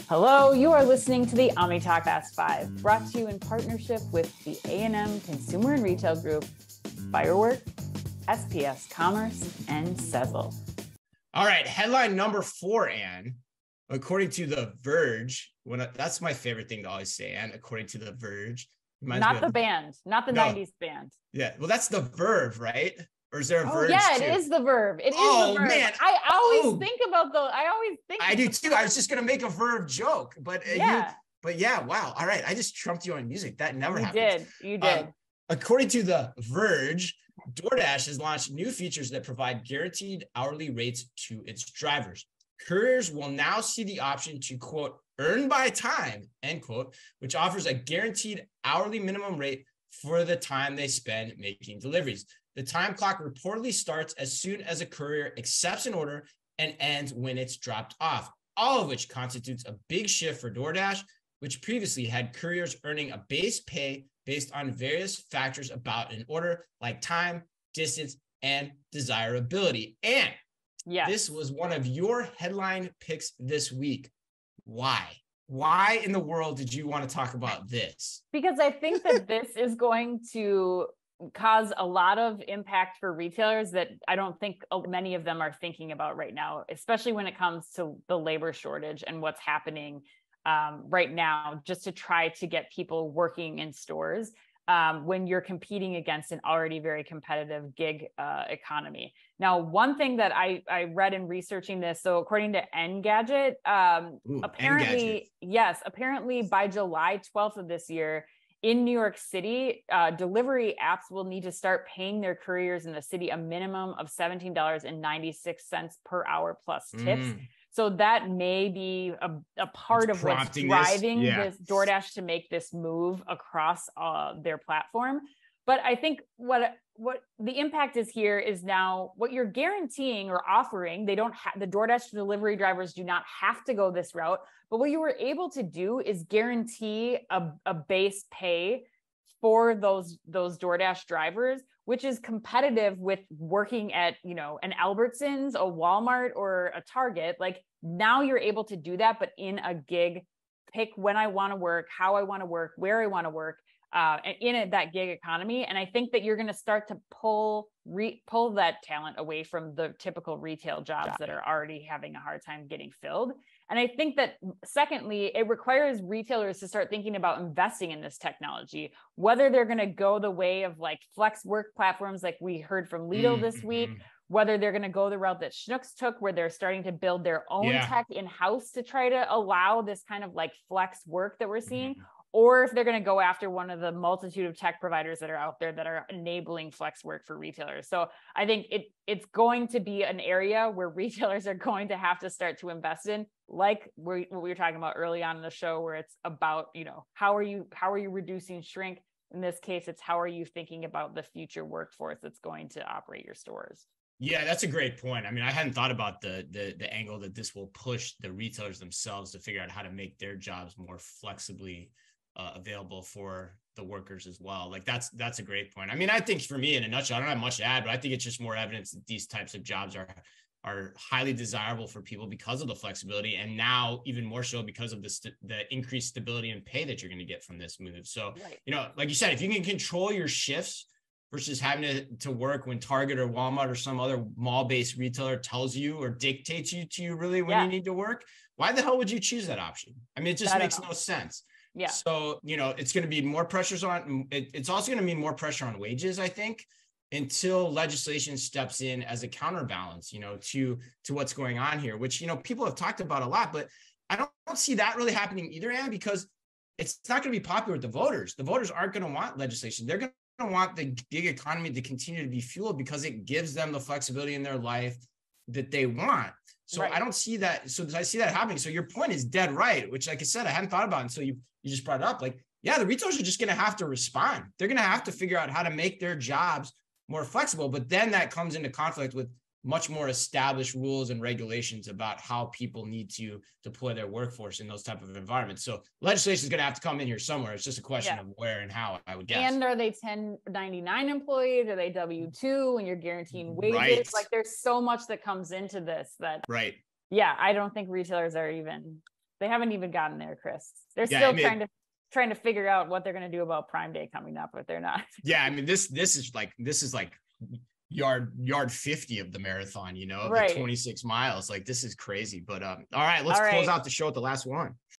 Hello, you are listening to the OmniTalk Fast 5, brought to you in partnership with the A&M Consumer and Retail Group, Firework, SPS Commerce, and Sezzle. All right, headline number 4, Ann. According to The Verge, that's my favorite thing to always say, Ann, according to The Verge. Not the band, not the 90s band. Yeah, well, that's the verb, right? Or is there a verge yeah, too? It is the verb. It is the verb. Man. I always think about those. I do too. I was just going to make a verb joke, but yeah. Wow. All right. I just trumped you on music. That never happens. You did. According to The Verge, DoorDash has launched new features that provide guaranteed hourly rates to its drivers. Couriers will now see the option to, quote, earn by time, end quote, which offers a guaranteed hourly minimum rate for the time they spend making deliveries. The time clock reportedly starts as soon as a courier accepts an order and ends when it's dropped off, all of which constitutes a big shift for DoorDash, which previously had couriers earning a base pay based on various factors about an order like time, distance, and desirability. And this was one of your headline picks this week. Why? Why in the world did you want to talk about this? Because I think that this is going to cause a lot of impact for retailers that I don't think many of them are thinking about right now, especially when it comes to the labor shortage and what's happening right now, just to try to get people working in stores when you're competing against an already very competitive gig economy. Now, one thing that I read in researching this, so according to Engadget, apparently by July 12th of this year, in New York City, delivery apps will need to start paying their couriers in the city a minimum of $17.96 per hour plus tips. So that may be a part of what's driving this DoorDash to make this move across their platform. But I think what the impact is here is now what you're guaranteeing or offering. They don't have the DoorDash delivery drivers do not have to go this route. But what you were able to do is guarantee a base pay for those DoorDash drivers, which is competitive with working at, an Albertsons, a Walmart, or a Target. Like now you're able to do that, but in a gig, pick when I want to work, how I want to work, where I want to work. That gig economy. And I think that you're going to start to pull that talent away from the typical retail jobs that are already having a hard time getting filled. And I think that secondly, it requires retailers to start thinking about investing in this technology, whether they're going to go the way of like flex work platforms, like we heard from Lidl this week, whether they're going to go the route that Schnucks took, where they're starting to build their own tech in-house to try to allow this kind of like flex work that we're seeing, or if they're going to go after one of the multitude of tech providers that are out there that are enabling flex work for retailers. So I think it's going to be an area where retailers are going to have to start to invest in, like what we were talking about early on in the show, where it's about, how are you reducing shrink? In this case, it's how are you thinking about the future workforce that's going to operate your stores? Yeah, that's a great point. I mean, I hadn't thought about the angle that this will push the retailers themselves to figure out how to make their jobs more flexibly available for the workers as well. Like that's a great point. I mean, I think for me, in a nutshell, I don't have much to add, but I think it's just more evidence that these types of jobs are highly desirable for people because of the flexibility, and now even more so because of the increased stability and pay that you're going to get from this move. So, like you said, if you can control your shifts versus having to work when Target or Walmart or some other mall-based retailer tells you or dictates to you really when you need to work, why the hell would you choose that option? I mean, it just makes no sense. Yeah. So, it's going to be more pressures it's also going to mean more pressure on wages, I think, until legislation steps in as a counterbalance, to what's going on here, which, people have talked about a lot, but I don't see that really happening either, Ann, because it's not going to be popular with the voters. The voters aren't going to want legislation. They're going to want the gig economy to continue to be fueled because it gives them the flexibility in their life that they want. So I don't see that. So I see that happening. So your point is dead right, which, like I said, I hadn't thought about until you just brought it up. Like, the retailers are just going to have to respond. They're going to have to figure out how to make their jobs more flexible. But then that comes into conflict with much more established rules and regulations about how people need to deploy their workforce in those type of environments. So legislation is going to have to come in here somewhere. It's just a question of where and how, I would guess. And are they 1099 employees? Are they W-2 and you're guaranteeing wages? Right. Like there's so much that comes into this that, I don't think retailers are even They haven't even gotten there, Chris. They're Yeah, still I mean, trying to figure out what they're going to do about Prime Day coming up, but they're not. Yeah, I mean, this is like yard 50 of the marathon, you know, of Right. the 26 miles. Like, this is crazy. But all right, let's close out the show with the last one.